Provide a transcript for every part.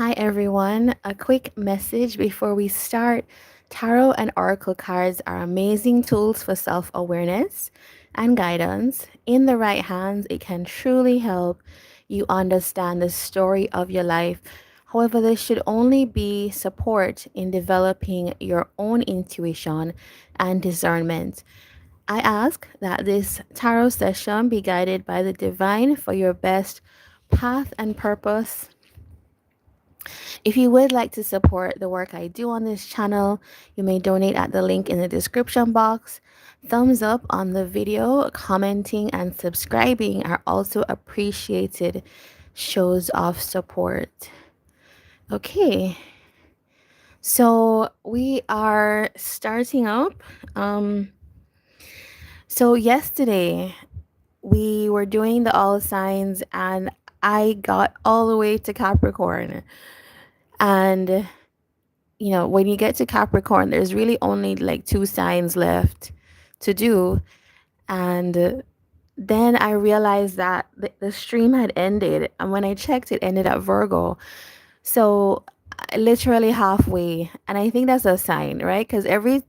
Hi everyone. A quick message before we start. Tarot and oracle cards are amazing tools for self-awareness and guidance. In the right hands, it can truly help you understand the story of your life. However, there should only be support in developing your own intuition and discernment. I ask that this tarot session be guided by the divine for your best path and purpose. If you would like to support the work I do on this channel, you may donate at the link in the description box. Thumbs up on the video, commenting, and subscribing are also appreciated shows of support. Okay, so we are starting up. So yesterday we were doing the all signs and I got all the way to Capricorn. And when you get to Capricorn, there's really only like two signs left to do. And then I realized that the stream had ended. And when I checked, it ended at Virgo. So literally halfway. And I think that's a sign, right? Because the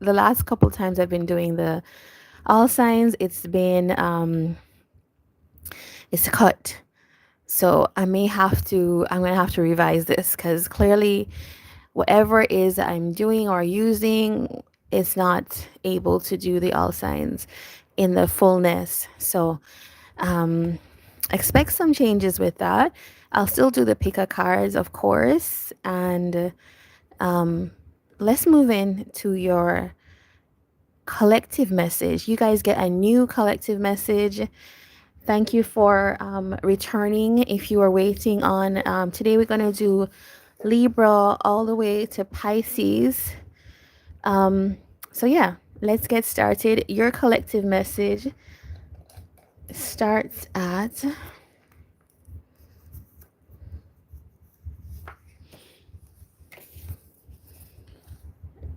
last couple times I've been doing the all signs, it's cut. So I'm going to have to revise this because clearly whatever it is that I'm doing or using is not able to do the all signs in the fullness. So expect some changes with that. I'll still do the pick a cards, of course. And let's move in to your collective message. You guys get a new collective message. Thank you for returning. If you are waiting on, today we're going to do Libra all the way to Pisces. So yeah, let's get started. Your collective message starts at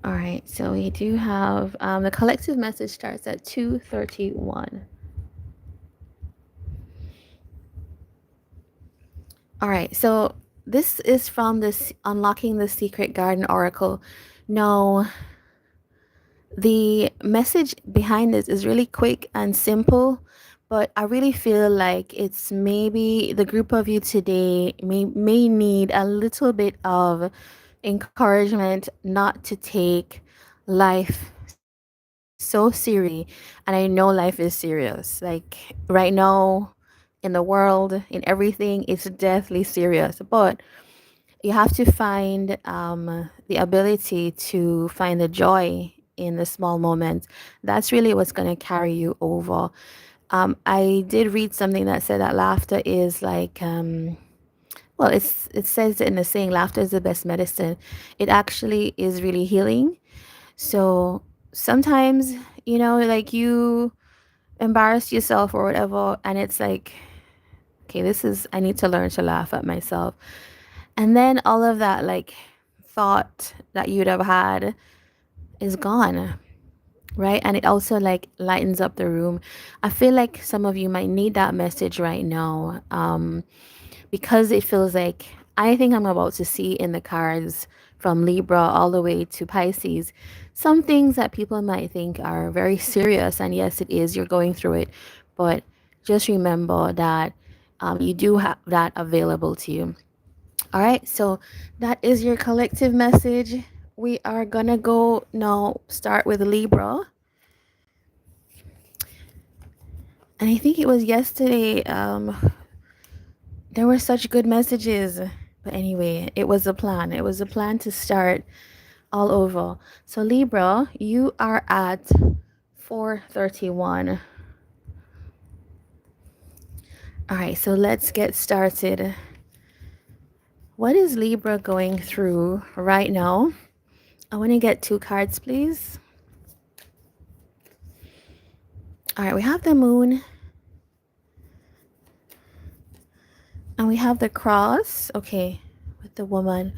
all right, so we do have the collective message starts at 2:31. All right, so this is from this Unlocking the Secret Garden Oracle. Now, the message behind this is really quick and simple, but I really feel like it's maybe the group of you today may need a little bit of encouragement not to take life so seriously. And I know life is serious. Like right now in the world, in everything, it's deathly serious. But you have to find the ability to find the joy in the small moments. That's really what's going to carry you over. I did read something that said that laughter is like, well, it says in the saying, laughter is the best medicine. It actually is really healing. So sometimes, like you embarrass yourself or whatever, and it's like, okay, I need to learn to laugh at myself. And then all of that like thought that you'd have had is gone, right? And it also like lightens up the room. I feel like some of you might need that message right now, because it feels like I think I'm about to see in the cards from Libra all the way to Pisces some things that people might think are very serious. And yes, it is, you're going through it. But just remember that you do have that available to you. All right, so that is your collective message. We are gonna go now start with Libra. And I think it was yesterday. There were such good messages. But anyway, it was a plan. It was a plan to start all over. So Libra, you are at 4:31. All right, so let's get started. What is Libra going through right now? I want to get two cards, please. All right, we have the moon. And we have the cross. Okay, with the woman.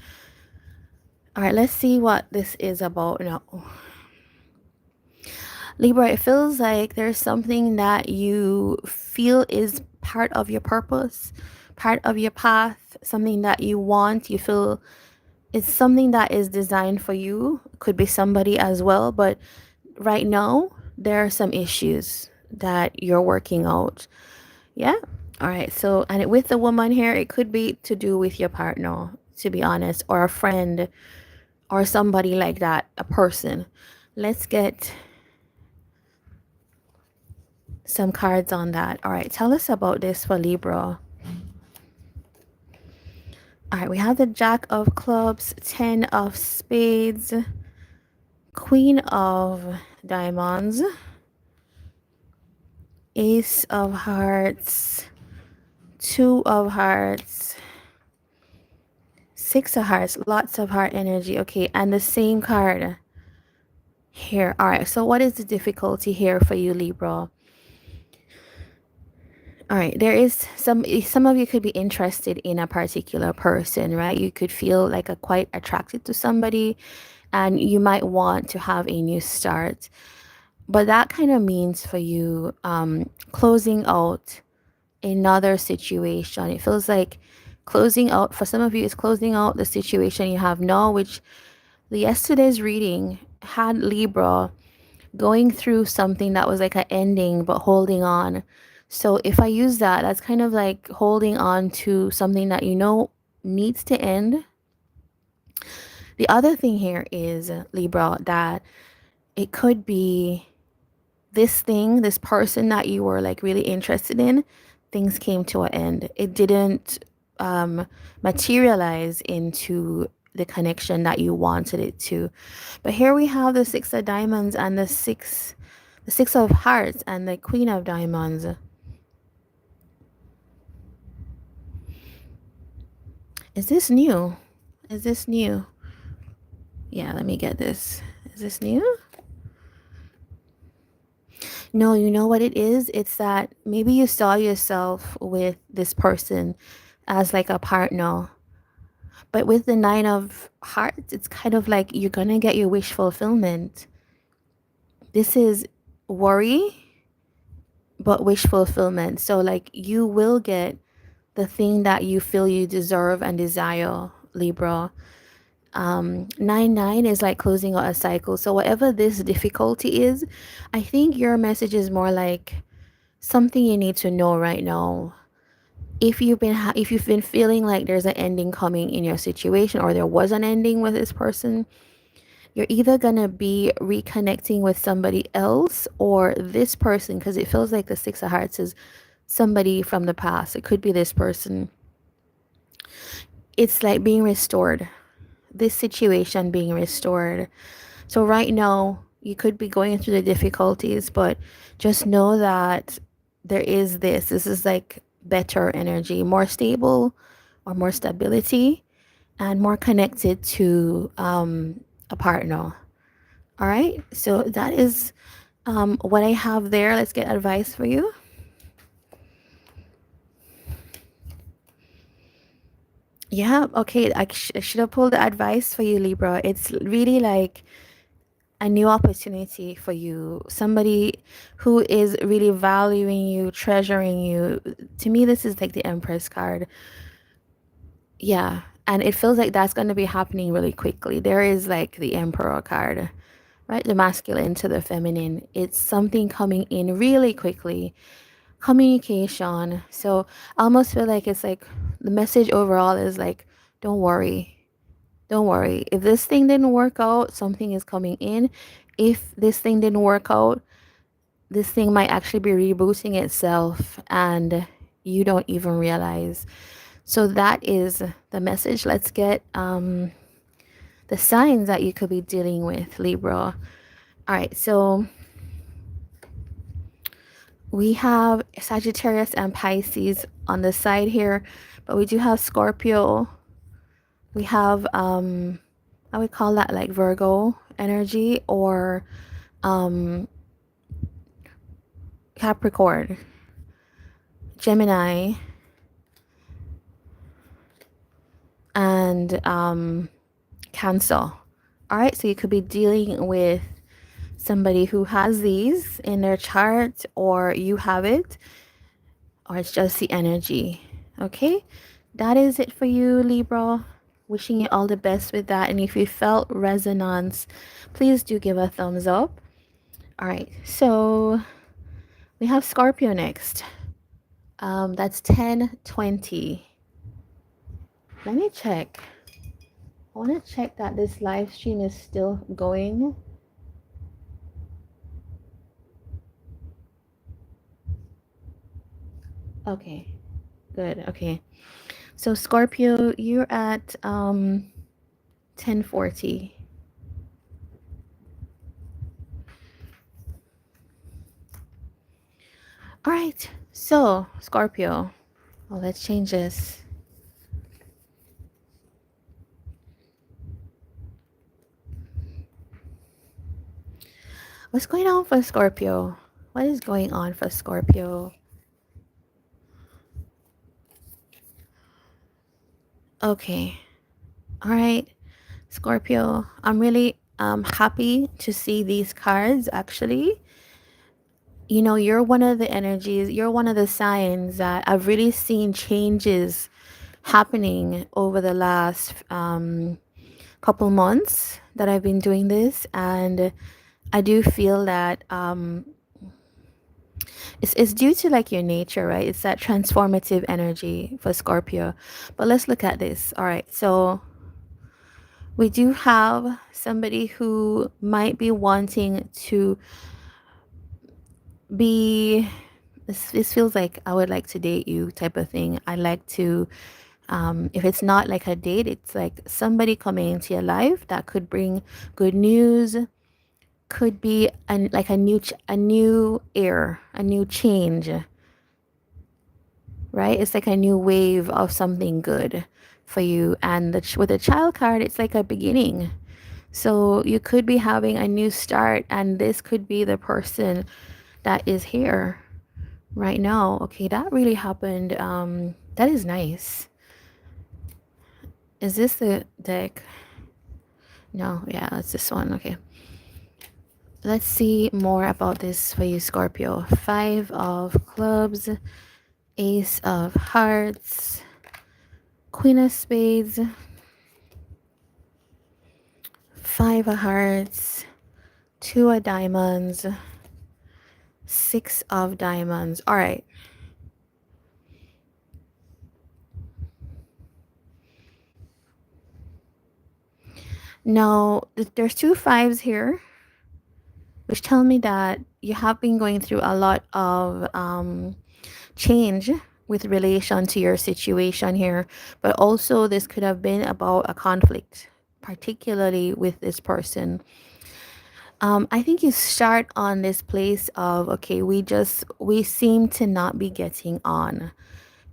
All right, let's see what this is about now. Libra, it feels like there's something that you feel is part of your purpose, part of your path, something that you want, you feel it's something that is designed for you. Could be somebody as well, but right now there are some issues that you're working out. Yeah. All right. So, and with the woman here, it could be to do with your partner, to be honest, or a friend or somebody like that, a person. Let's get some cards on that. All right. Tell us about this for Libra. All right. We have the Jack of Clubs, 10 of Spades, Queen of Diamonds, Ace of Hearts, 2 of Hearts, 6 of Hearts, lots of heart energy. Okay, and the same card here. All right, so what is the difficulty here for you, Libra? All right, there is some of you could be interested in a particular person, right? You could feel like a quite attracted to somebody, and you might want to have a new start. But that kind of means for you closing out another situation. It feels like closing out, for some of you, is closing out the situation you have now, which yesterday's reading had Libra going through something that was like an ending but holding on. So if I use that, that's kind of like holding on to something that you know needs to end. The other thing here is, Libra, that it could be this thing, this person that you were like really interested in, things came to an end. It didn't materialize into the connection that you wanted it to. But here we have the 6 of Diamonds and the six of Hearts and the Queen of Diamonds. Is this new? Is this new? Yeah, let me get this. Is this new? No, you know what it is? It's that maybe you saw yourself with this person as like a partner. But with the 9 of Hearts, it's kind of like you're going to get your wish fulfillment. This is worry, but wish fulfillment. So like you will get the thing that you feel you deserve and desire, Libra. 9 is like closing out a cycle. So whatever this difficulty is, I think your message is more like something you need to know right now. If you've been feeling like there's an ending coming in your situation, or there was an ending with this person, you're either gonna be reconnecting with somebody else or this person, because it feels like the 6 of Hearts is somebody from the past. It could be this person. It's like being restored, this situation being restored. So right now you could be going through the difficulties, but just know that there is this is like better energy, more stable, or more stability, and more connected to a partner. All right, so that is what I have there. Let's get advice for you. Yeah, okay, I should have pulled the advice for you, Libra. It's really like a new opportunity for you, somebody who is really valuing you, treasuring you. To me, this is like the Empress card. Yeah, and it feels like that's going to be happening really quickly. There is like the Emperor card, right? The masculine to the feminine. It's something coming in really quickly. Communication. So I almost feel like it's like the message overall is like, don't worry. Don't worry. If this thing didn't work out, something is coming in. If this thing didn't work out, this thing might actually be rebooting itself and you don't even realize. So that is the message. Let's get the signs that you could be dealing with, Libra. All right, so we have Sagittarius and Pisces on the side here, but we do have Scorpio. We have I would call that like Virgo energy, or Capricorn, Gemini, and Cancer. All right, so you could be dealing with somebody who has these in their chart, or you have it. or it's just the energy. Okay, that is it for you, Libra. Wishing you all the best with that. And if you felt resonance, please do give a thumbs up. All right, so we have Scorpio next. That's 10:20. Let me check. I want to check that this live stream is still going. Okay, good. Okay, so Scorpio, you're at 10:40. All right, so Scorpio, well, let's change this. What's going on for Scorpio? What is going on for Scorpio? Okay, all right, Scorpio, I'm really happy to see these cards actually. You know, you're one of the energies, you're one of the signs that I've really seen changes happening over the last couple months that I've been doing this. And I do feel that it's due to like your nature, right? It's that transformative energy for Scorpio. But let's look at this. All right. So we do have somebody who might be wanting to be, this feels like I would like to date you type of thing. I like to, if it's not like a date, it's like somebody coming into your life that could bring good news, could be like a new air, a new change, right? It's like a new wave of something good for you. And with the child card, it's like a beginning. So you could be having a new start, and this could be the person that is here right now. Okay, that really happened. That is nice. Is this the deck? No, yeah, it's this one. Okay. Let's see more about this for you, Scorpio. 5 of clubs, Ace of hearts, Queen of spades, 5 of hearts, 2 of diamonds, 6 of diamonds. All right. Now, there's 2 5s here, which tell me that you have been going through a lot of change with relation to your situation here, but also this could have been about a conflict, particularly with this person. I think you start on this place of, okay, we seem to not be getting on.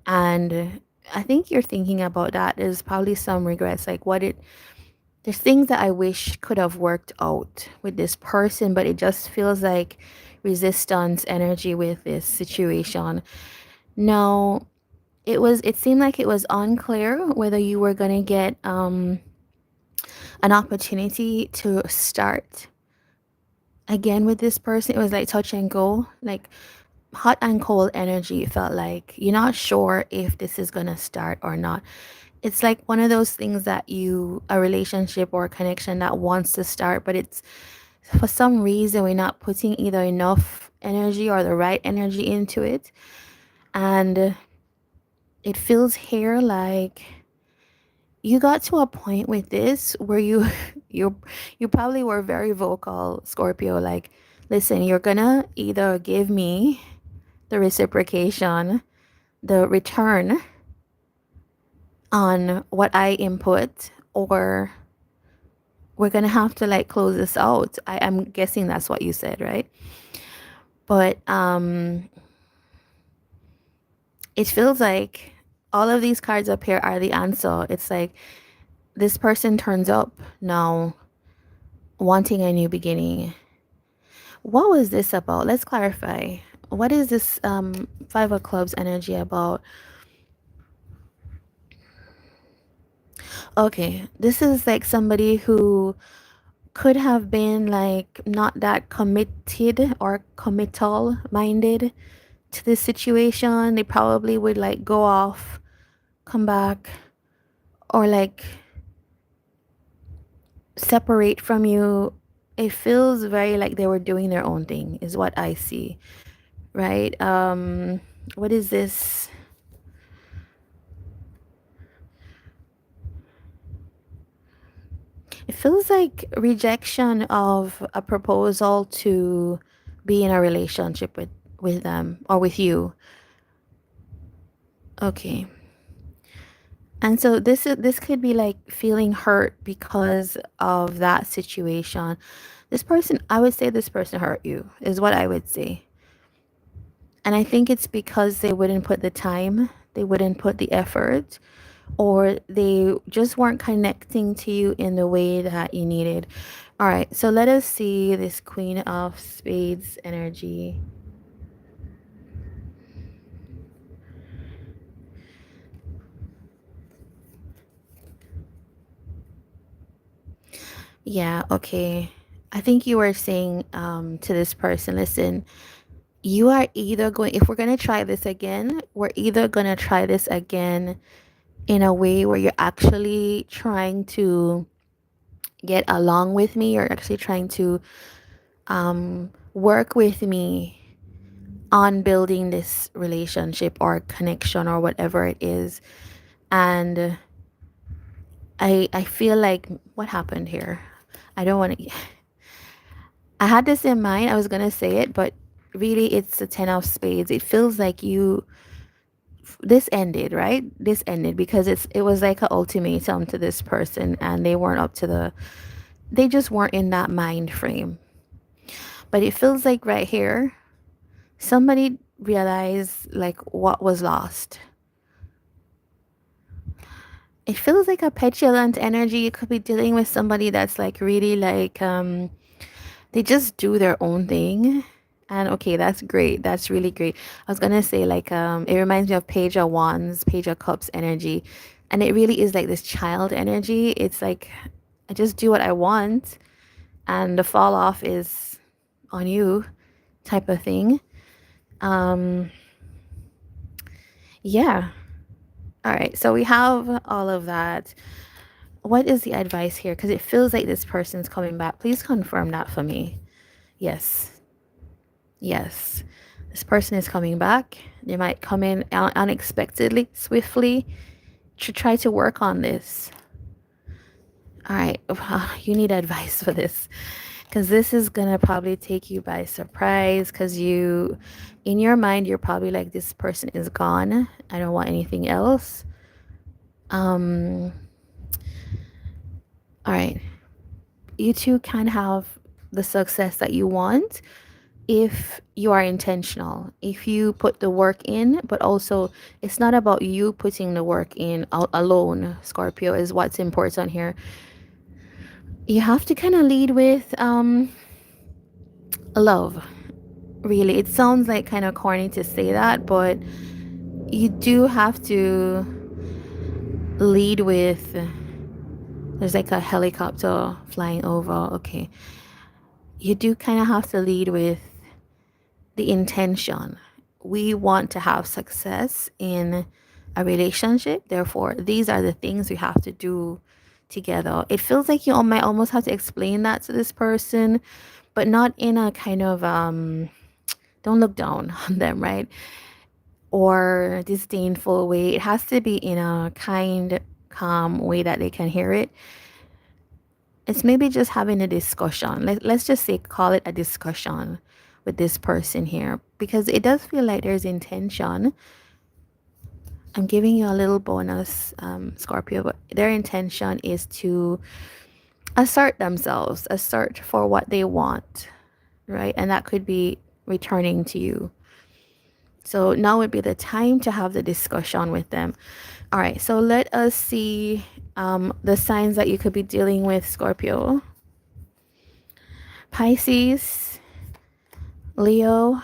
And I think you're thinking about that. There's probably some regrets, like there's things that I wish could have worked out with this person, but it just feels like resistance energy with this situation. No, it seemed like it was unclear whether you were gonna get an opportunity to start again with this person. It was like touch and go, like hot and cold energy. It felt like you're not sure if this is gonna start or not. It's like one of those things that a relationship or a connection that wants to start, but it's for some reason we're not putting either enough energy or the right energy into it. And it feels here like you got to a point with this where you probably were very vocal, Scorpio, like, listen, you're gonna either give me the reciprocation, the return on what I input, or we're gonna have to like close this out. I'm guessing that's what you said, right? But it feels like all of these cards up here are the answer. It's like this person turns up now wanting a new beginning. What was this about? Let's clarify. What is this 5 of clubs energy about? Okay, this is like somebody who could have been like not that committed or committal minded to this situation. They probably would like go off, come back, or like separate from you. It feels very like they were doing their own thing, is what I see, right? What is this? It feels like rejection of a proposal to be in a relationship with them or with you. Okay. And so this could be like feeling hurt because of that situation. This person, I would say this person hurt you, is what I would say. And I think it's because they wouldn't put the time, they wouldn't put the effort, or they just weren't connecting to you in the way that you needed. All right, so let us see this Queen of Spades energy. Yeah, okay. I think you were saying to this person, listen, you are either going, if we're going to try this again, we're either going to try this again in a way where you're actually trying to get along with me, you're actually trying to work with me on building this relationship or connection or whatever it is. And I feel like what happened here? I don't want to I had this in mind. I was going to say it, but really it's the 10 of spades. It feels like you this ended, right? This ended because it was like an ultimatum to this person and they weren't up to they just weren't in that mind frame. But it feels like right here somebody realized like what was lost. It feels like a petulant energy. You could be dealing with somebody that's like really like they just do their own thing. And okay, that's great. That's really great. I was gonna say like it reminds me of Page of Wands, Page of Cups energy. And it really is like this child energy. It's like I just do what I want and the fall off is on you type of thing. Um yeah. All right. So we have all of that. What is the advice here? Because it feels like this person's coming back. Please confirm that for me. Yes. Yes. This person is coming back. They might come in unexpectedly, swiftly, to try to work on this. All right. You need advice for this. Because this is going to probably take you by surprise. Because you, in your mind, you're probably like, this person is gone. I don't want anything else. All right. You two can have the success that you want if you are intentional, if you put the work in, but also it's not about you putting the work in alone. Scorpio is what's important here. You have to kind of lead with love. Really, it sounds like kind of corny to say that, but you do have to lead with, there's like a helicopter flying over. Okay, you do kind of have to lead with the intention. We want to have success in a relationship. Therefore, these are the things we have to do together. It feels like you might almost have to explain that to this person, but not in a kind of don't look down on them, right? Or disdainful way. It has to be in a kind, calm way that they can hear it. It's maybe just having a discussion. Let's just say, call it a discussion with this person here, because it does feel like there's intention. I'm giving you a little bonus, Scorpio, but their intention is to assert themselves, assert for what they want, right? And that could be returning to you. So now would be the time to have the discussion with them. All right, so let us see the signs that you could be dealing with, Scorpio. Pisces, Leo,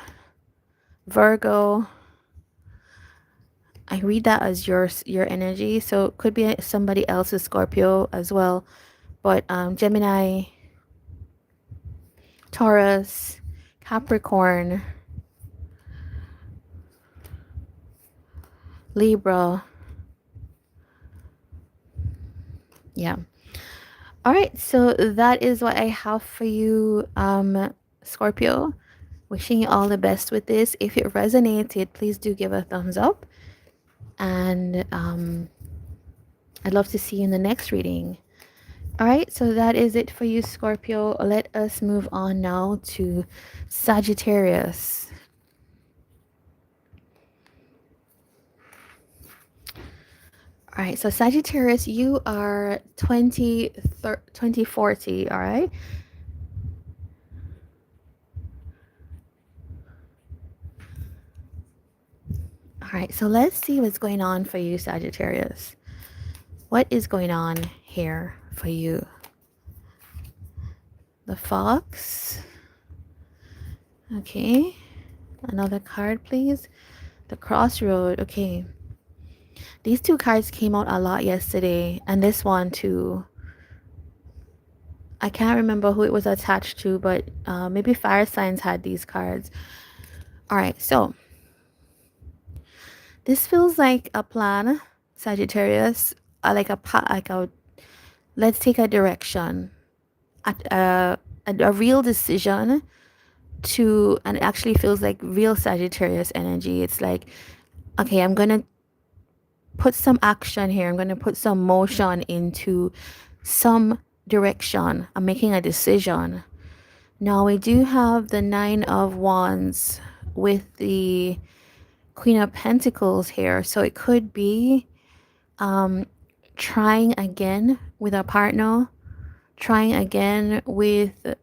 Virgo. I read that as your energy, so it could be somebody else's Scorpio as well. But Gemini, Taurus, Capricorn, Libra. Yeah. All right, so that is what I have for you, Scorpio. Wishing you all the best with this. If it resonated, please do give a thumbs up. And I'd love to see you in the next reading. All right, so that is it for you, Scorpio. Let us move on now to Sagittarius. All right, so Sagittarius, you are 2040, all right? All right, so let's see what's going on for you, Sagittarius. What is going on here for you? The Fox. Okay. Another card, please. The Crossroad. Okay. These two cards came out a lot yesterday, and this one too. I can't remember who it was attached to, but maybe fire signs had these cards. All right, so this feels like a plan, Sagittarius. Like a let's take a direction, a real decision to, and it actually feels like real Sagittarius energy. It's like, okay, I'm gonna put some action here. I'm gonna put some motion into some direction. I'm making a decision. Now we do have the Nine of Wands with the Queen of Pentacles here. So it could be trying again with a partner, trying again with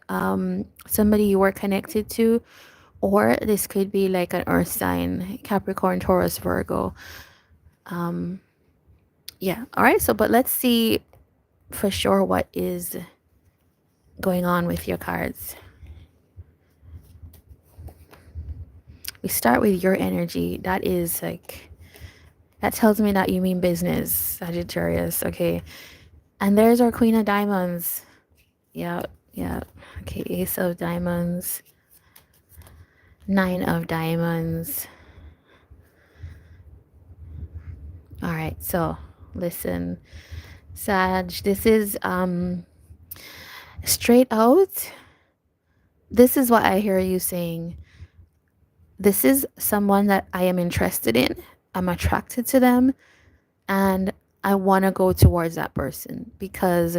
somebody you were connected to, or this could be like an earth sign, Capricorn, Taurus, Virgo. Yeah, all right, so but let's see for sure what is going on with your cards. We start with your energy. That is like, that tells me that you mean business, Sagittarius. Okay, and there's our Queen of Diamonds. Yeah, yeah. Okay, Ace of Diamonds, Nine of Diamonds. All right, so listen, Sag, this is straight out. This is what I hear you saying. This is someone that I am interested in. I'm attracted to them, and I want to go towards that person because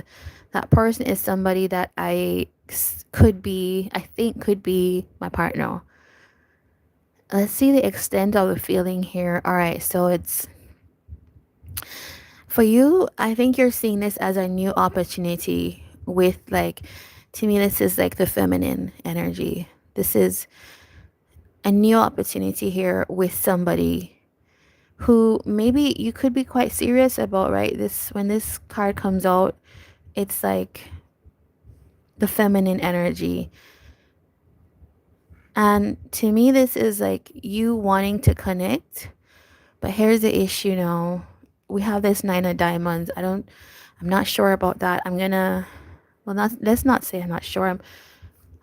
that person is somebody that I think could be my partner. Let's see the extent of the feeling here. All right, so it's for you. I think you're seeing this as a new opportunity with, like, to me, this is like the feminine energy. This is a new opportunity here with somebody who maybe you could be quite serious about, right? When this card comes out, it's like the feminine energy. And to me, this is like you wanting to connect. But here's the issue now. We have this Nine of Diamonds. I'm not sure about that. Let's not say I'm not sure.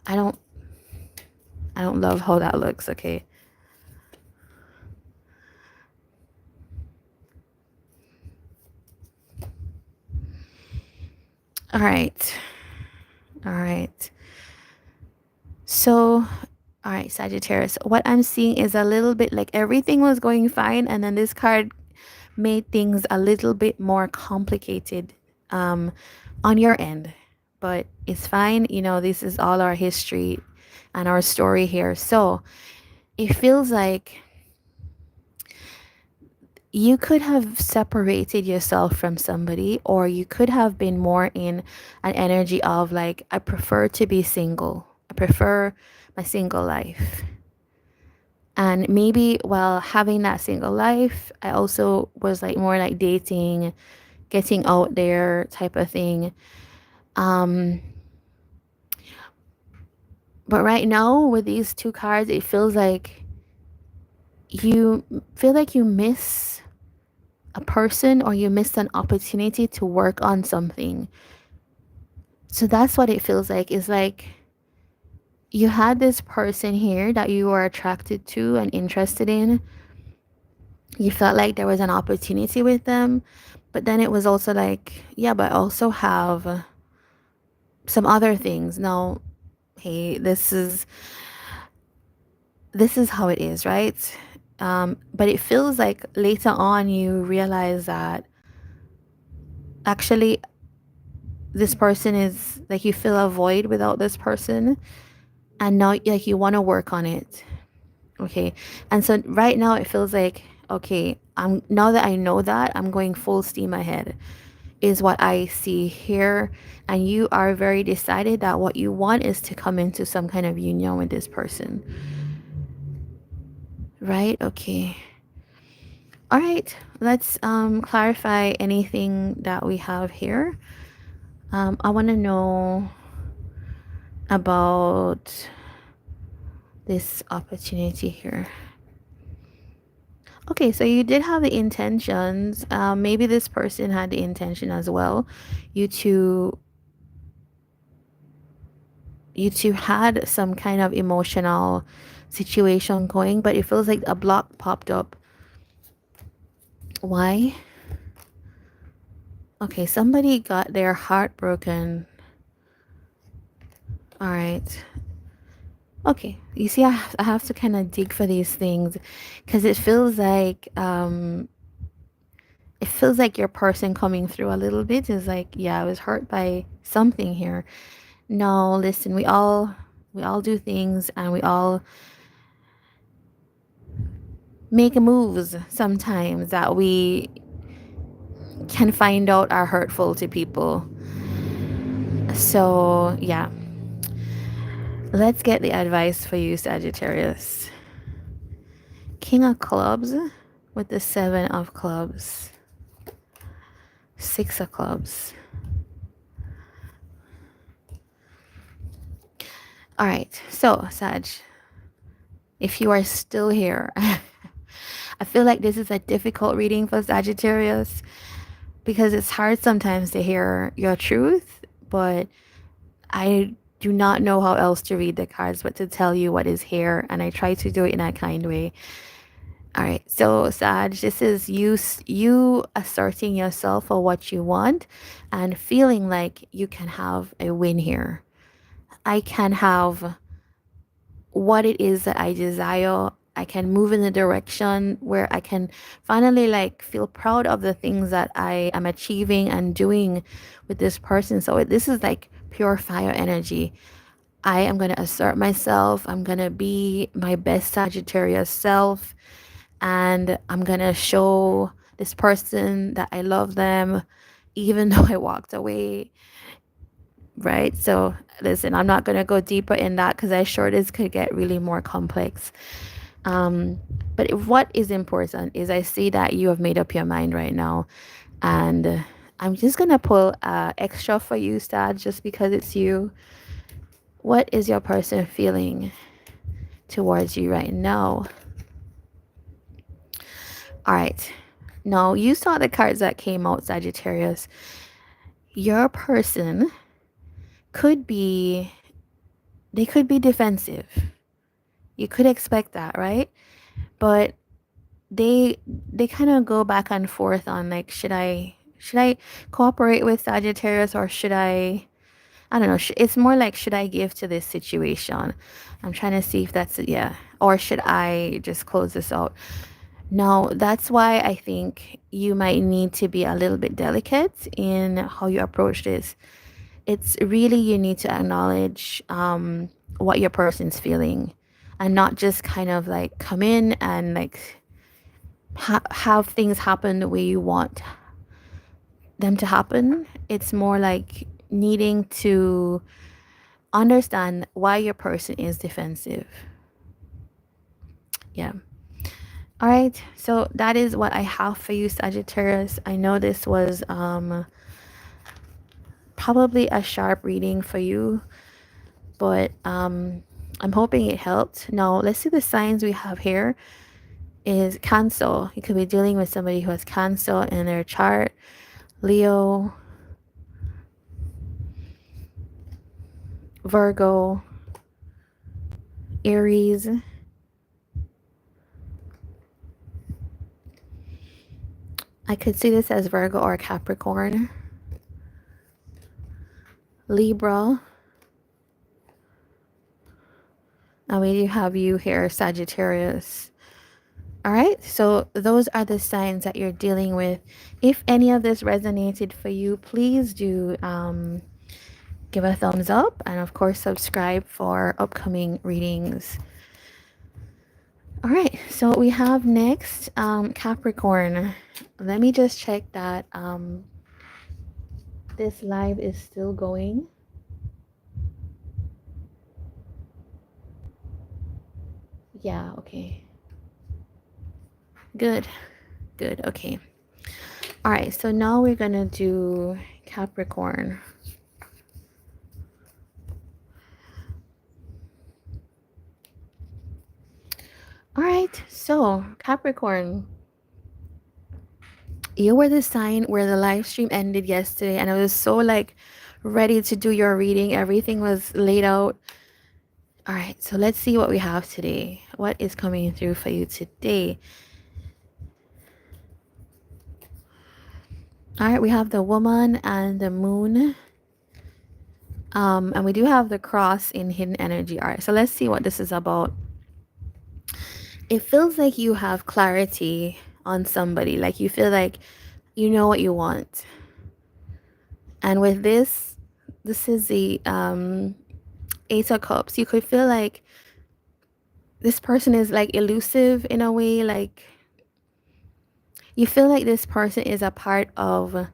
I don't love how that looks, okay? All right. All right. So, all right, Sagittarius. What I'm seeing is a little bit like everything was going fine, and then this card made things a little bit more complicated on your end. But it's fine. You know, this is all our history and our story here. So it feels like you could have separated yourself from somebody, or you could have been more in an energy of like, I prefer to be single. I prefer my single life. And maybe while having that single life, I also was like more like dating, getting out there type of thing. But right now with these two cards, it feels like you miss a person, or you missed an opportunity to work on something. So that's what it feels like. Is like you had this person here that you were attracted to and interested in, You felt like there was an opportunity with them, but then it was also like, yeah, but I also have some other things. Now, hey, this is how it is, right? But it feels like later on you realize that actually this person is like, you feel a void without this person, and now like you want to work on it. Okay. And so right now it feels like, okay, I'm now that I know that, I'm going full steam ahead, is what I see here. And you are very decided that what you want is to come into some kind of union with this person. Right? Okay. All right. Let's clarify anything that we have here. I want to know about this opportunity here. Okay, so you did have the intentions. Maybe this person had the intention as well. You two, you two had some kind of emotional situation going, but it feels like a block popped up. Why? Okay, somebody got their heart broken. All right. Okay, you see, I have to kind of dig for these things because it feels like your person coming through a little bit is like, yeah, I was hurt by something here. No, listen, we all do things, and we all make moves sometimes that we can find out are hurtful to people. So, yeah. Let's get the advice for you, Sagittarius. King of Clubs with the 7 of Clubs. 6 of Clubs. All right. So, Sag, if you are still here, I feel like this is a difficult reading for Sagittarius because it's hard sometimes to hear your truth, but I do not know how else to read the cards but to tell you what is here, and I try to do it in a kind way. All right, so Sag, this is you asserting yourself for what you want and feeling like you can have a win here. I can have what it is that I desire. I can move in the direction where I can finally like feel proud of the things that I am achieving and doing with this person. So this is like pure fire energy. I am going to assert myself. I'm going to be my best Sagittarius self. And I'm going to show this person that I love them, even though I walked away. Right? So, listen, I'm not going to go deeper in that because I'm sure this could get really more complex. Um, but what is important is I see that you have made up your mind right now. And I'm just going to pull extra for you, Sag, just because it's you. What is your person feeling towards you right now? All right. Now, you saw the cards that came out, Sagittarius. Your person could be, they could be defensive. You could expect that, right? But they kind of go back and forth on like, should I cooperate with Sagittarius, or should I don't know. It's more like, should I give to this situation? I'm trying to see if that's it. Yeah. Or should I just close this out? No, that's why I think you might need to be a little bit delicate in how you approach this. It's really, you need to acknowledge what your person's feeling, and not just kind of like come in and like have things happen the way you want them to happen. It's more like needing to understand why your person is defensive. Yeah. All right. So that is what I have for you, Sagittarius. I know this was probably a sharp reading for you, but I'm hoping it helped. Now, let's see the signs we have here. Is Cancer. You could be dealing with somebody who has Cancer in their chart. Leo, Virgo, Aries, I could see this as Virgo or Capricorn, Libra, and we do have you here, Sagittarius. All right, so those are the signs that you're dealing with. If any of this resonated for you, please do give a thumbs up, and of course subscribe for upcoming readings. All right, so we have next Capricorn. Let me just check that this live is still going. Yeah, okay. Good. Okay. All right, so now we're gonna do Capricorn. All right, so Capricorn, you were the sign where the live stream ended yesterday, and I was so like ready to do your reading. Everything was laid out. All right, so let's see what we have today. What is coming through for you today? All right, we have the woman and the moon. And we do have the cross in hidden energy. All right, so let's see what this is about. It feels like you have clarity on somebody. Like you feel like you know what you want. And with this is the Ace of Cups. You could feel like this person is like elusive in a way. Like you feel like this person is a part of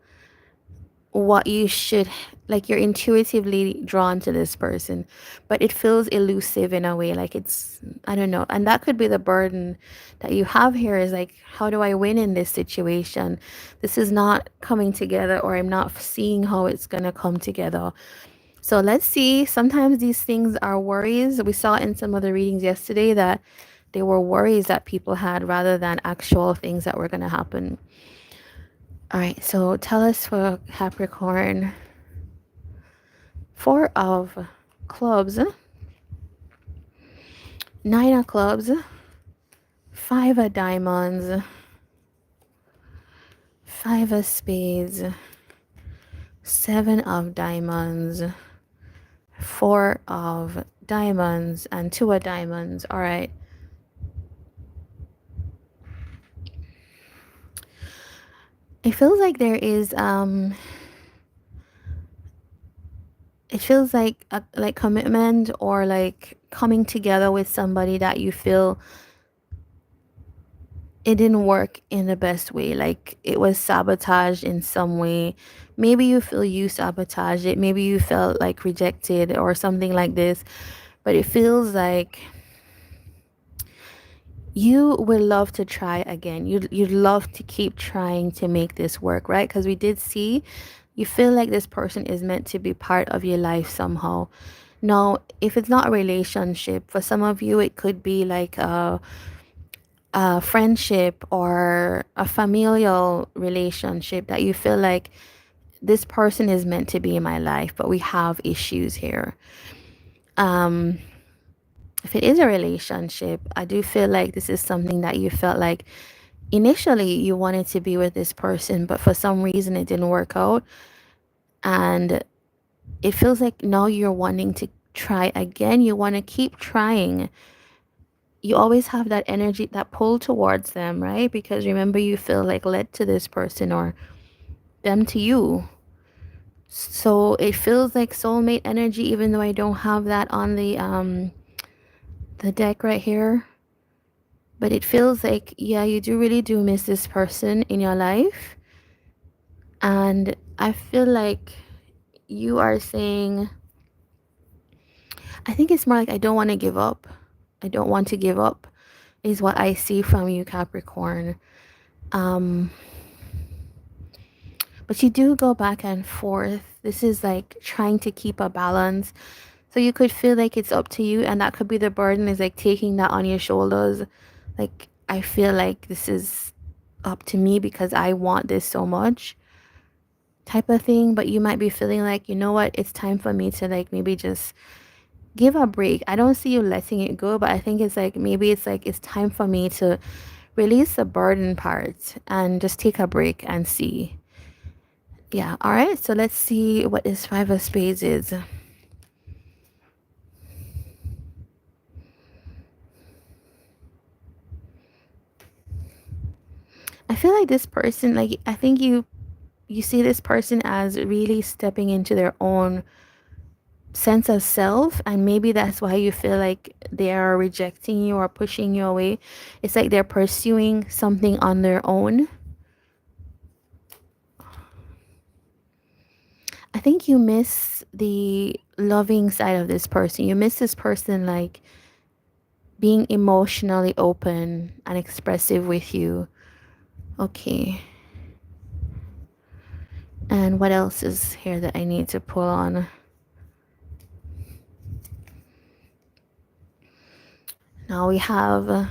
what you should, like you're intuitively drawn to this person, but it feels elusive in a way, like it's, I don't know. And that could be the burden that you have here, is like, how do I win in this situation? This is not coming together, or I'm not seeing how it's gonna come together. So let's see. Sometimes these things are worries. We saw in some of the readings yesterday that they were worries that people had rather than actual things that were going to happen. All right, so tell us for Capricorn. 4 of clubs, 9 of clubs, 5 of diamonds, 5 of spades, 7 of diamonds, 4 of diamonds, and 2 of diamonds. All right. It feels like there is it feels like like commitment, or like coming together with somebody that you feel it didn't work in the best way, like it was sabotaged in some way. Maybe you feel you sabotaged it, maybe you felt like rejected or something like this, but it feels like you would love to try again. You'd love to keep trying to make this work, right? Because we did see you feel like this person is meant to be part of your life somehow. Now, if it's not a relationship, for some of you, it could be like a friendship or a familial relationship that you feel like this person is meant to be in my life, but we have issues here. If it is a relationship, I do feel like this is something that you felt like initially you wanted to be with this person, but for some reason it didn't work out. And it feels like now you're wanting to try again. You want to keep trying. You always have that energy, that pull towards them, right? Because remember, you feel like led to this person, or them to you. So it feels like soulmate energy, even though I don't have that on the deck right here. But it feels like, yeah, you really do miss this person in your life. And I feel like you are saying, I think it's more like, I don't want to give up. I don't want to give up is what I see from you, Capricorn. But you do go back and forth. This is like trying to keep a balance. So you could feel like it's up to you, and that could be the burden, is like taking that on your shoulders. Like, I feel like this is up to me because I want this so much, type of thing. But you might be feeling like, you know what, it's time for me to like maybe just give a break. I don't see you letting it go, but I think it's like, maybe it's like it's time for me to release the burden part and just take a break and see. Yeah, all right. So let's see what this Five of Spades is. I feel like this person, like I think you see this person as really stepping into their own sense of self, and maybe that's why you feel like they are rejecting you or pushing you away. It's like they're pursuing something on their own. I think you miss the loving side of this person. You miss this person like being emotionally open and expressive with you. Okay. And what else is here that I need to pull on? Now we have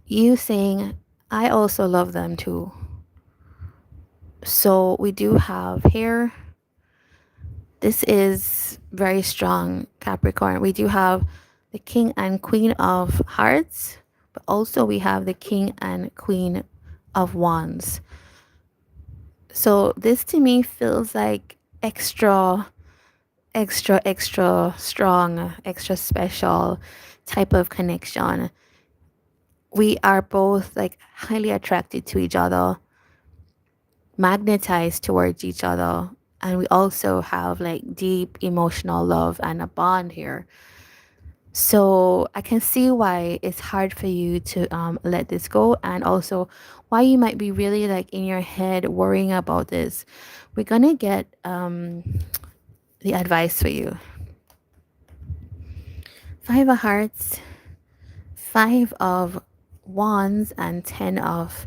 you saying, I also love them too. So we do have here, this is very strong, Capricorn. We do have the King and Queen of Hearts, but also we have the King and Queen of Wands. So this to me feels like extra strong, extra special type of connection. We are both like highly attracted to each other, magnetized towards each other, and we also have like deep emotional love and a bond here. So I can see why it's hard for you to let this go, and also why you might be really like in your head worrying about this. We're gonna get the advice for you. Five of Hearts, Five of Wands, and Ten of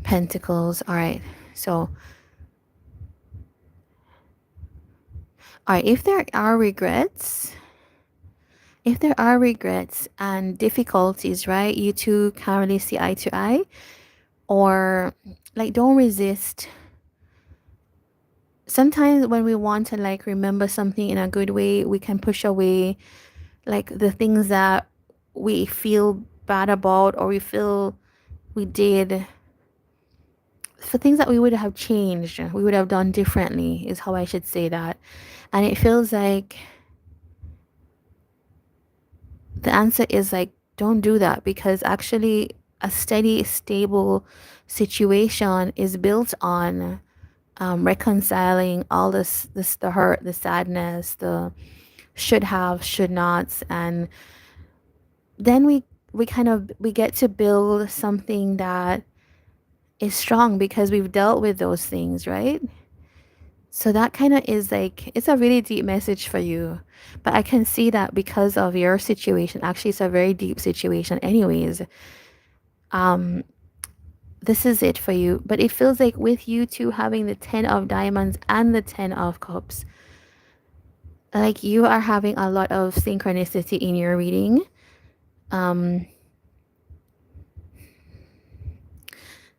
Pentacles. All right. So, all right, if there are regrets, and difficulties, right? You two can't really see eye to eye, or like don't resist. Sometimes when we want to like remember something in a good way, we can push away like the things that we feel bad about, or we feel we did, for things that we would have changed, we would have done differently, is how I should say that. And it feels like the answer is like, don't do that, because actually a steady, stable situation is built on reconciling all this, the hurt, the sadness, the should have, should nots, and then we get to build something that is strong because we've dealt with those things, right? So that kind of is like, it's a really deep message for you. But I can see that because of your situation, actually, it's a very deep situation, anyways. This is it for you. But it feels like with you two having the 10 of Diamonds and the 10 of Cups, like you are having a lot of synchronicity in your reading.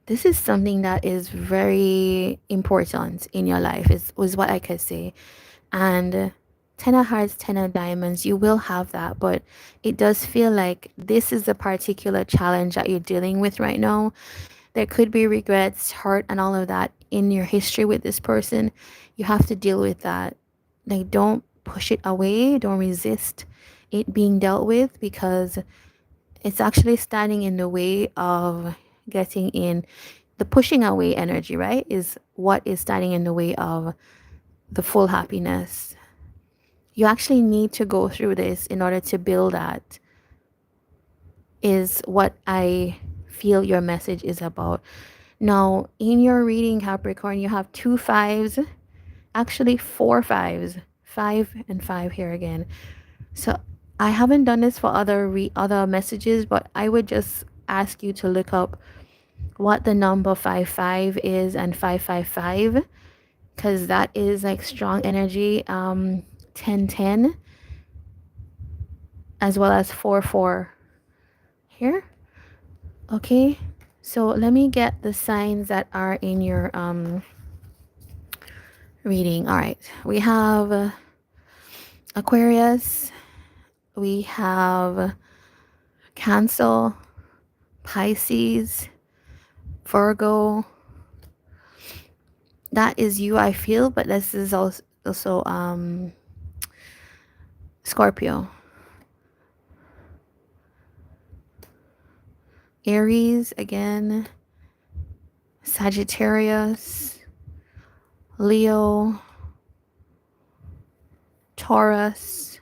This is something that is very important in your life, is was what I could say. And 10 of Hearts, 10 of Diamonds, you will have that, but it does feel like this is a particular challenge that you're dealing with right now. There could be regrets, hurt, and all of that in your history with this person. You have to deal with that. Like, don't push it away, don't resist it being dealt with, because it's actually standing in the way of getting in. The pushing away energy, right, is what is standing in the way of the full happiness. You actually need to go through this in order to build that, is what I feel your message is about. Now, in your reading, Capricorn, you have two fives, actually four fives, 5 and 5 here again. So I haven't done this for other messages, but I would just ask you to look up what the number 55 is and 555, because that is like strong energy. 1010, as well as 44 here. Okay, so let me get the signs that are in your reading. All right, we have Aquarius, we have Cancer, Pisces, Virgo. That is you, I feel, but this is also Scorpio. Aries again. Sagittarius, Leo, Taurus,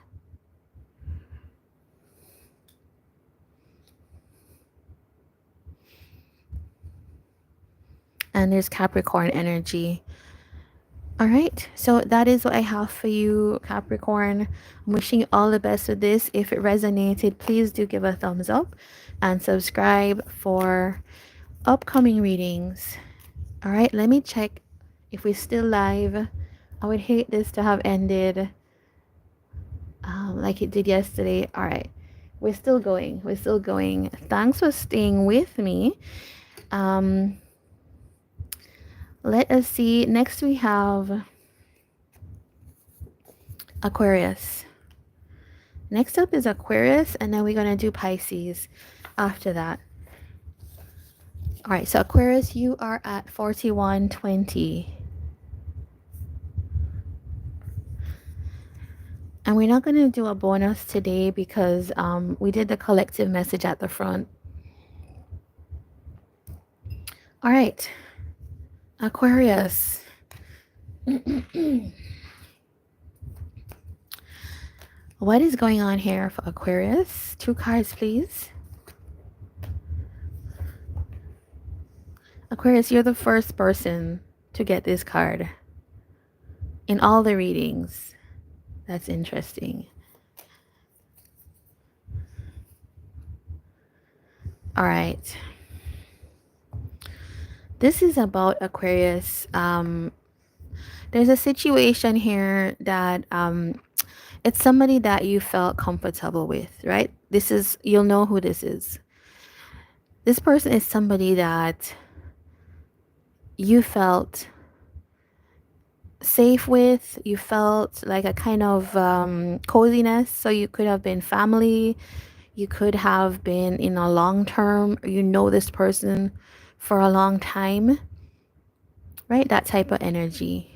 and there's Capricorn energy. All right, so that is what I have for you, Capricorn. I'm wishing you all the best with this. If it resonated, please do give a thumbs up and subscribe for upcoming readings. All right, let me check if we're still live. I would hate this to have ended like it did yesterday. All right, we're still going. We're still going. Thanks for staying with me. Let us see. Next we have Aquarius. Next up is Aquarius, and then we're going to do Pisces after that. All right, so Aquarius, you are at 4120. And we're not going to do a bonus today because we did the collective message at the front. All right, Aquarius. What is going on here for Aquarius? 2 cards, please. Aquarius, you're the first person to get this card in all the readings. That's interesting. All right. This is about Aquarius. There's a situation here that it's somebody that you felt comfortable with, right? This is, you'll know who this is. This person is somebody that you felt safe with. You felt like a kind of coziness. So you could have been family. You could have been in a long term. You know this person for a long time, right? That type of energy.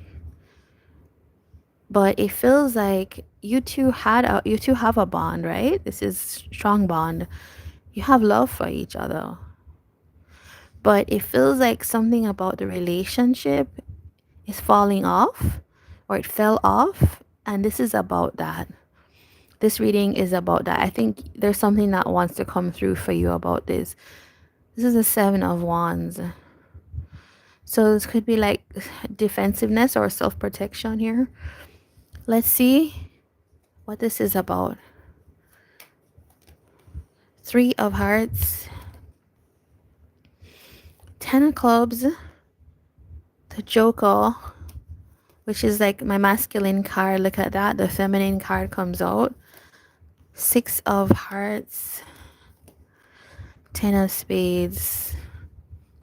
But it feels like you two have a bond, right? This is strong bond. You have love for each other. But it feels like something about the relationship is falling off, or it fell off, and this is about that. This reading is about that. I think there's something that wants to come through for you about this. This is a 7 of Wands. So this could be like defensiveness or self-protection here. Let's see what this is about. 3 of Hearts, 10 of Clubs, the Joker, which is like my masculine card. Look at that. The feminine card comes out. 6 of Hearts, 10 of Spades,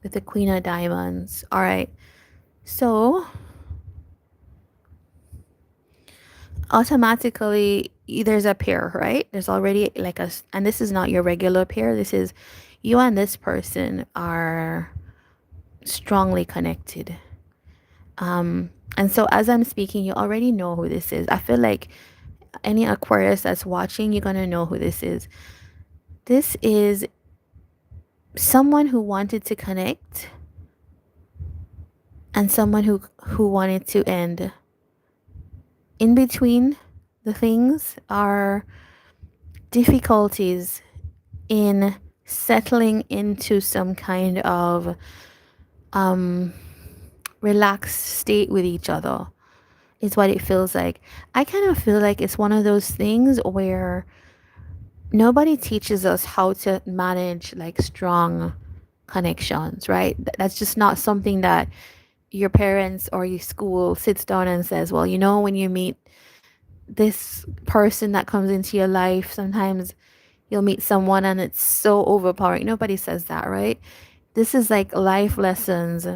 with the Queen of Diamonds. All right. So automatically there's a pair, right? There's already like a, and this is not your regular pair. This is you and this person are strongly connected. And so as I'm speaking, you already know who this is. I feel like any Aquarius that's watching, you're gonna know who this is. This is someone who wanted to connect and someone who wanted to end. In between the things are difficulties in settling into some kind of relaxed state with each other, is what it feels like. I kind of feel like it's one of those things where nobody teaches us how to manage like strong connections, right? That's just not something that your parents or your school sits down and says, well, you know, when you meet this person that comes into your life, sometimes you'll meet someone and it's so overpowering. Nobody says that, right? This is like life lessons.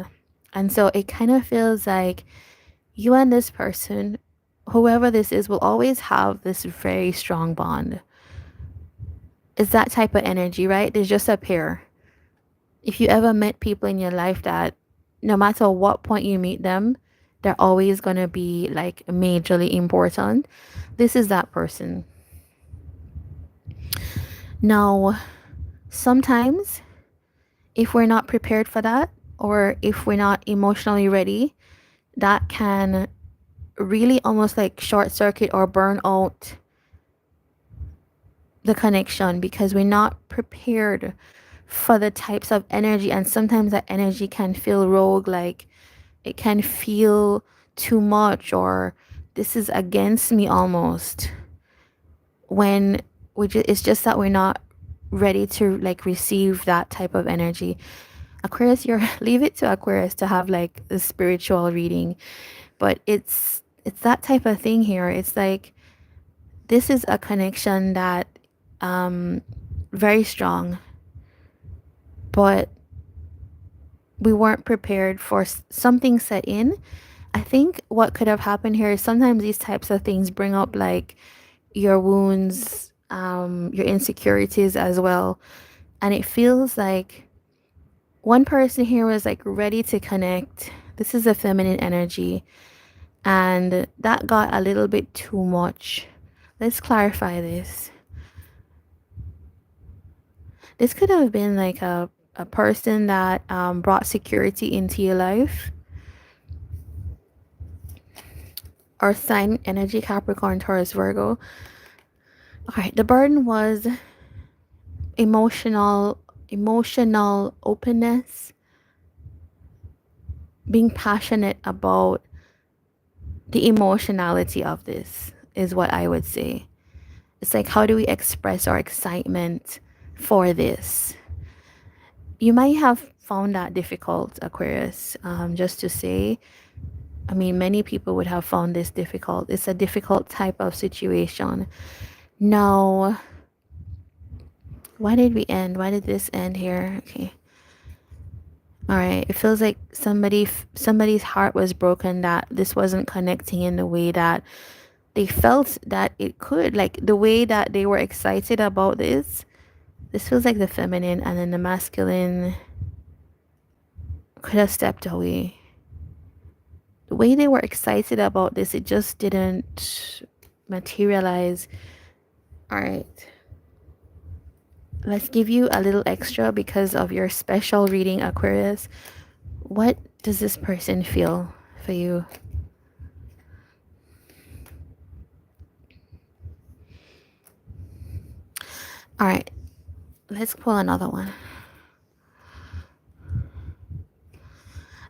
And so it kind of feels like you and this person, whoever this is, will always have this very strong bond. It's that type of energy, right? There's just a pair. If you ever met people in your life that no matter what point you meet them, they're always going to be like majorly important, this is that person. Now, sometimes if we're not prepared for that, or if we're not emotionally ready, that can really almost like short circuit or burn out the connection, because we're not prepared for the types of energy. And sometimes that energy can feel rogue, like it can feel too much, or this is against me almost, when it's just that we're not ready to like receive that type of energy. Aquarius, you're leave it to Aquarius to have like a spiritual reading, but it's that type of thing here. It's like this is a connection that very strong, but we weren't prepared for something set in. I think what could have happened here is sometimes these types of things bring up like your wounds, your insecurities as well. And it feels like one person here was like ready to connect. This is a feminine energy, and that got a little bit too much. Let's clarify this. This could have been like a person that brought security into your life. Or sign energy: Capricorn, Taurus, Virgo. All right, the burden was emotional openness, being passionate about the emotionality of this is what I would say. It's like, how do we express our excitement for this? You might have found that difficult, Aquarius. Just to say, I mean, many people would have found this difficult. It's a difficult type of situation. Now, why did we end? Why did this end here? Okay. All right. It feels like somebody's heart was broken, that this wasn't connecting in the way that they felt that it could. Like the way that they were excited about this. This feels like the feminine, and then the masculine could have stepped away. The way they were excited about this, it just didn't materialize. All right. Let's give you a little extra because of your special reading, Aquarius. What does this person feel for you? All right. Let's pull another one.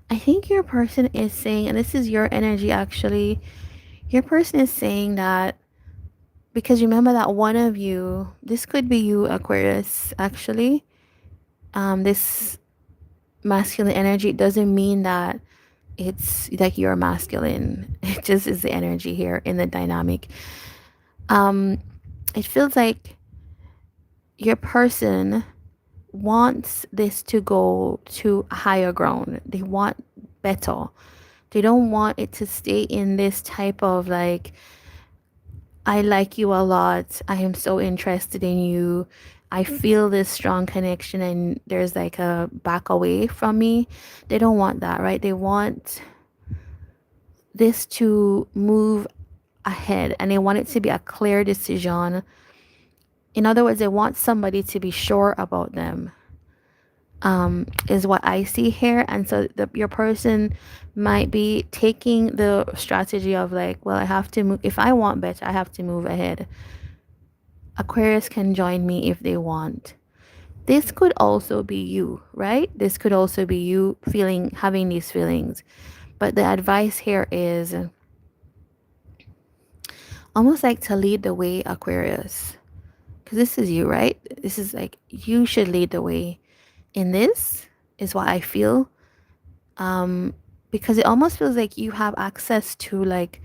I think your person is saying, and this is your energy actually, your person is saying that, because remember that one of you, this could be you, Aquarius, actually. This masculine energy doesn't mean that it's like you're masculine. It just is the energy here in the dynamic. It feels like your person wants this to go to a higher ground. They want better. They don't want it to stay in this type of like, I like you a lot, I am so interested in you, I feel this strong connection, and there's like a back away from me. They don't want that, right? They want this to move ahead, and they want it to be a clear decision. In other words, they want somebody to be sure about them, is what I see here. And so your person might be taking the strategy of like, well, I have to move. If I want better, I have to move ahead. Aquarius can join me if they want. This could also be you, right? This could also be you having these feelings. But the advice here is almost like to lead the way, Aquarius. Because this is you, right? This is like, you should lead the way in this, is what I feel. Because it almost feels like you have access to like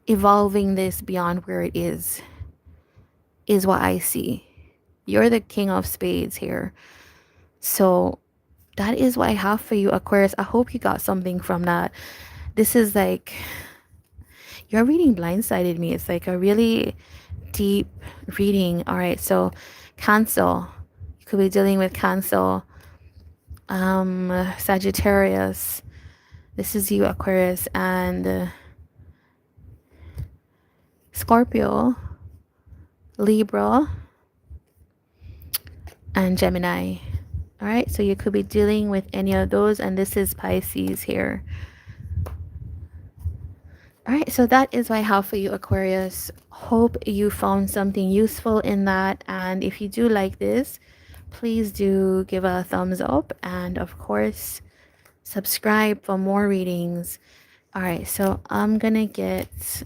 evolving this beyond where it is what I see. You're the king of spades here. So that is what I have for you, Aquarius. I hope you got something from that. This is like, your reading blindsided me. It's like a really deep reading. All right, so Cancer. You could be dealing with Cancer. Sagittarius. This is you, Aquarius, and Scorpio, Libra, and Gemini. All right, so you could be dealing with any of those, and this is Pisces here. All right, so that is what I have for you, Aquarius. Hope you found something useful in that, and if you do like this, please do give a thumbs up, and of course, subscribe for more readings. All right, so I'm gonna get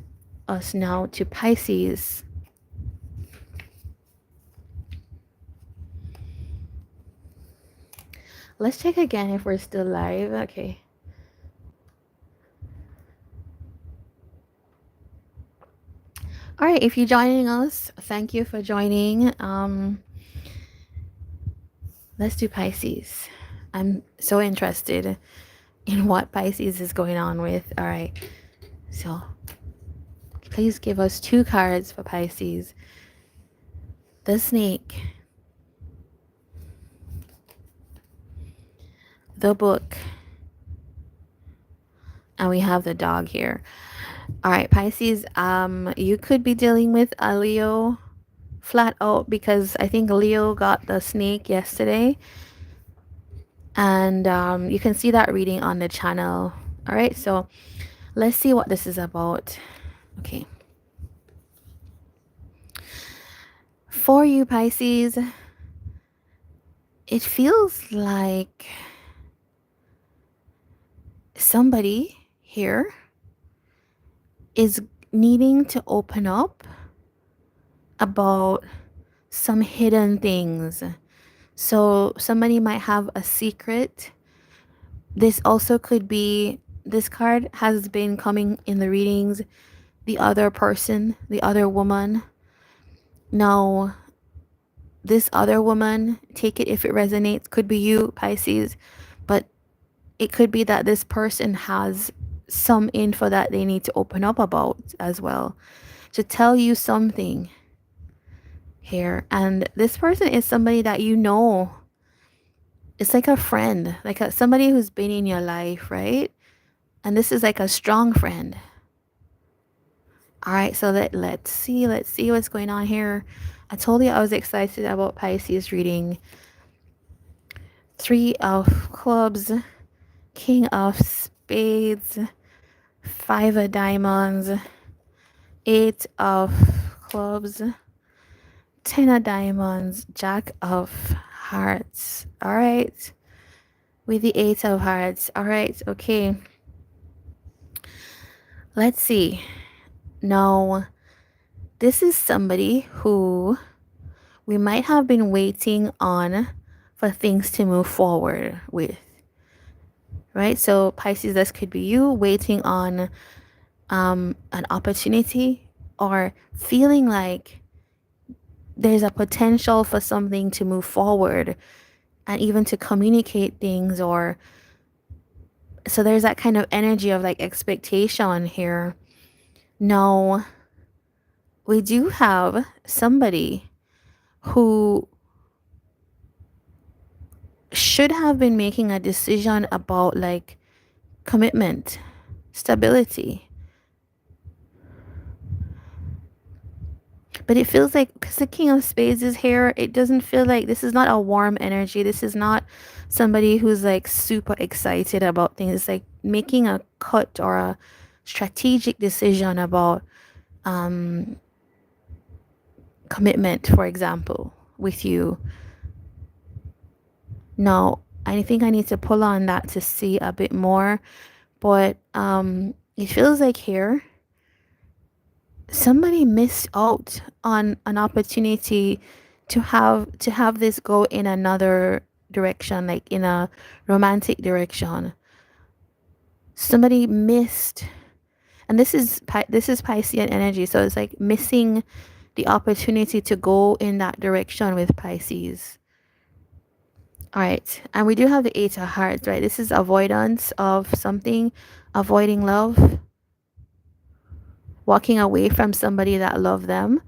us now to Pisces. Let's check again if we're still live. Okay. All right, if you're joining us, thank you for joining. Let's do Pisces. I'm so interested in what Pisces is going on with. All right, so please give us 2 cards for Pisces. The snake, the book, and we have the dog here. All right, Pisces, you could be dealing with a Leo flat out, because I think Leo got the snake yesterday, and you can see that reading on the channel. All right, so let's see what this is about. Okay, for you, Pisces, it feels like somebody here is needing to open up about some hidden things. So somebody might have a secret. This also could be, this card has been coming in the readings, the other person, the other woman. Now, this other woman, take it if it resonates, could be you, Pisces, but it could be that this person has some info that they need to open up about as well, to tell you something here. And this person is somebody that you know. It's like a friend, like somebody who's been in your life, right? And this is like a strong friend. All right, so let's see what's going on here. I told you I was excited about Pisces reading. 3 of clubs, King of spades, 5 of diamonds, 8 of clubs, 10 of diamonds, Jack of hearts. All right, with the 8 of hearts. All right, okay. Let's see. Now, this is somebody who we might have been waiting on for things to move forward with, right? So Pisces, this could be you waiting on an opportunity, or feeling like there's a potential for something to move forward and even to communicate things, or so there's that kind of energy of like expectation here. Now, we do have somebody who should have been making a decision about like commitment, stability. But it feels like, because the King of Spades is here, it doesn't feel like, this is not a warm energy. This is not somebody who's like super excited about things. It's like making a cut or a strategic decision about commitment, for example, with you. Now, I think I need to pull on that to see a bit more. But it feels like here somebody missed out on an opportunity to have this go in another direction, like in a romantic direction. Somebody missed, and this is Piscean energy, so it's like missing the opportunity to go in that direction with Pisces. All right, and we do have the 8 of hearts, right? This is avoidance of something, avoiding love, walking away from somebody that loved them.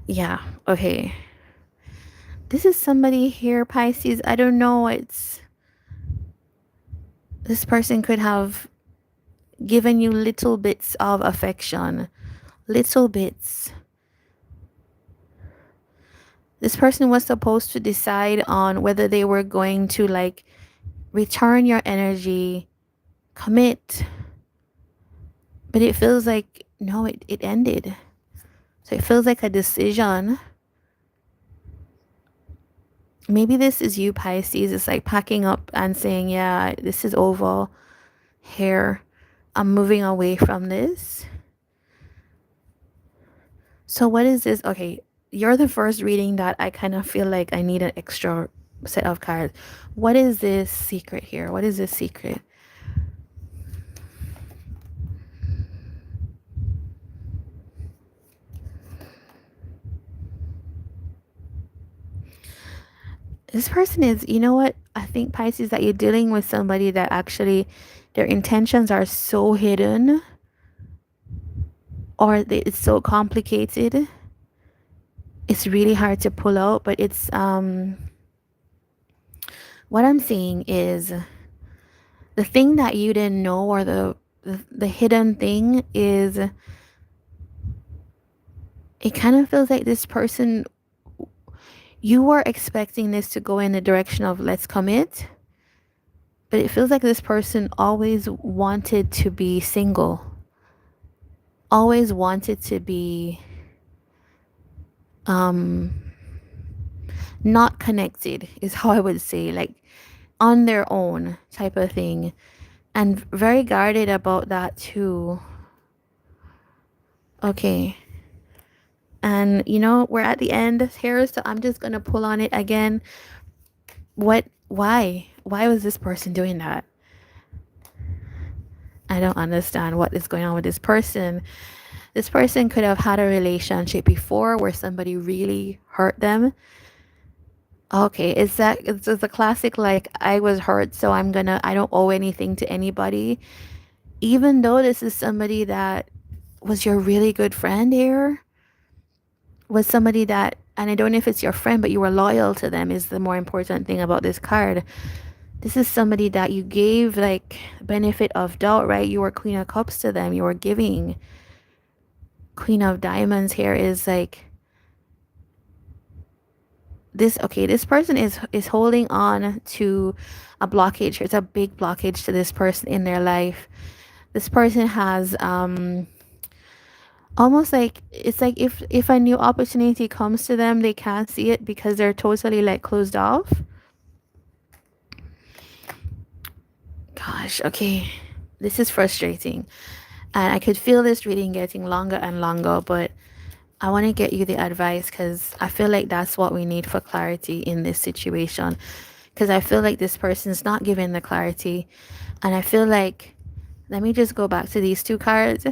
Yeah, okay. This is somebody here, Pisces. I don't know. This person could have given you little bits of affection. Little bits. This person was supposed to decide on whether they were going to like return your energy, commit. But it feels like, no, it ended. So it feels like a decision. Maybe this is you, Pisces. It's like packing up and saying, yeah, this is over here. I'm moving away from this. So what is this? Okay, you're the first reading that I kind of feel like I need an extra set of cards. What is this secret here? What is this secret? This person is, you know what? I think, Pisces, that you're dealing with somebody that actually their intentions are so hidden, or it's so complicated. It's really hard to pull out, but it's what I'm seeing is the thing that you didn't know, or the hidden thing is, it kind of feels like this person, you were expecting this to go in the direction of let's commit, but it feels like this person always wanted to be single, always wanted to be not connected, is how I would say, like on their own type of thing, and very guarded about that too. Okay. And you know, we're at the end here, so I'm just gonna pull on it again. Why was this person doing that? I don't understand what is going on with this person. This person could have had a relationship before where somebody really hurt them. Okay, it's a classic, like, I was hurt, so I don't owe anything to anybody. Even though this is somebody that was your really good friend here, was somebody that, and I don't know if it's your friend, but you were loyal to them, is the more important thing about this card. This is somebody that you gave like benefit of doubt, right? You were Queen of Cups to them. You were giving. Queen of Diamonds here is like this. Okay, this person is holding on to a blockage. It's a big blockage to this person in their life. This person has almost like, it's like if a new opportunity comes to them, they can't see it because they're totally like closed off. Gosh, okay. This is frustrating. And I could feel this reading getting longer and longer, but I want to get you the advice because I feel like that's what we need for clarity in this situation. Because I feel like this person's not giving the clarity. And I feel like, let me just go back to these two cards.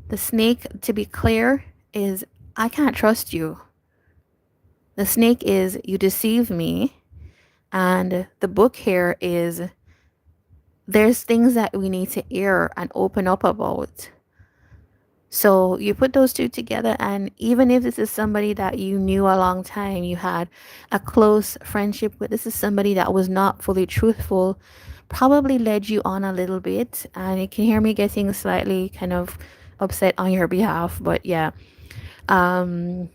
The snake, to be clear, is I can't trust you. The snake is you deceive me. And the book here is there's things that we need to air and open up about. So you put those two together, and even if this is somebody that you knew a long time, you had a close friendship with, this is somebody that was not fully truthful, probably led you on a little bit, and you can hear me getting slightly kind of upset on your behalf, but yeah. All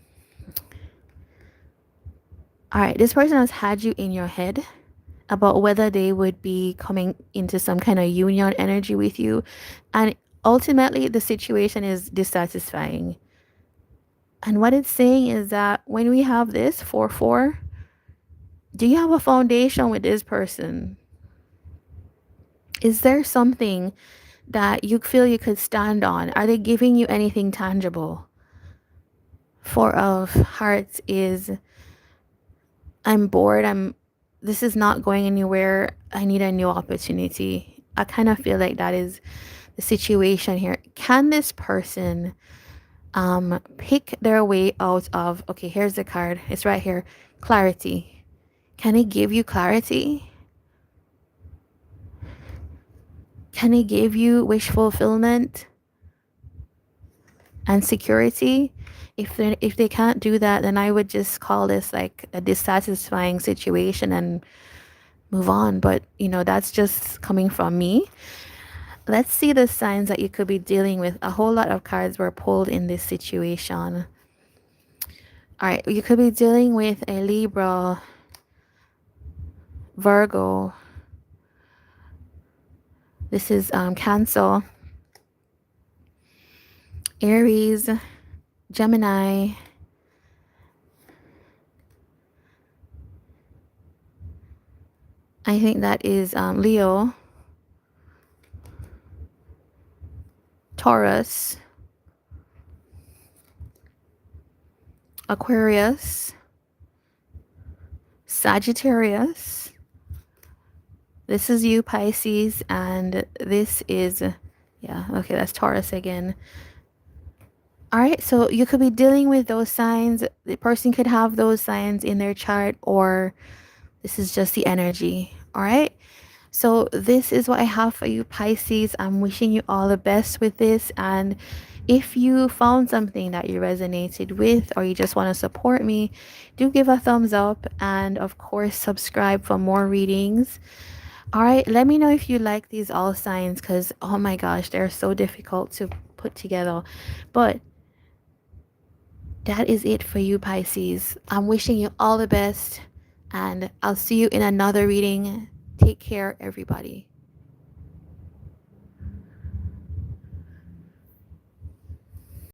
right, this person has had you in your head about whether they would be coming into some kind of union energy with you, and ultimately the situation is dissatisfying. And what it's saying is that when we have this 4-4, do you have a foundation with this person? Is there something that you feel you could stand on? Are they giving you anything tangible? 4 of Hearts is, I'm bored. This is not going anywhere. I need a new opportunity. I kind of feel like that is the situation here. Can this person pick their way out of, okay, here's the card, it's right here, clarity. Can it give you clarity? Can it give you wish fulfillment and security? If they can't do that, then I would just call this like a dissatisfying situation and move on. But that's just coming from me. Let's see the signs that you could be dealing with. A whole lot of cards were pulled in this situation. All right, you could be dealing with a Libra, Virgo. This is Cancer, Aries, Gemini, I think that is Leo, Taurus, Aquarius, Sagittarius. This is you, Pisces, and this is, yeah, okay, that's Taurus again. All right, so you could be dealing with those signs. The person could have those signs in their chart, or this is just the energy. All right, so this is what I have for you, Pisces. I'm wishing you all the best with this. And if you found something that you resonated with, or you just want to support me, do give a thumbs up, and of course subscribe for more readings. All right, let me know if you like these all signs, because oh my gosh, they're so difficult to put together. But that is it for you, Pisces. I'm wishing you all the best, and I'll see you in another reading. Take care, everybody.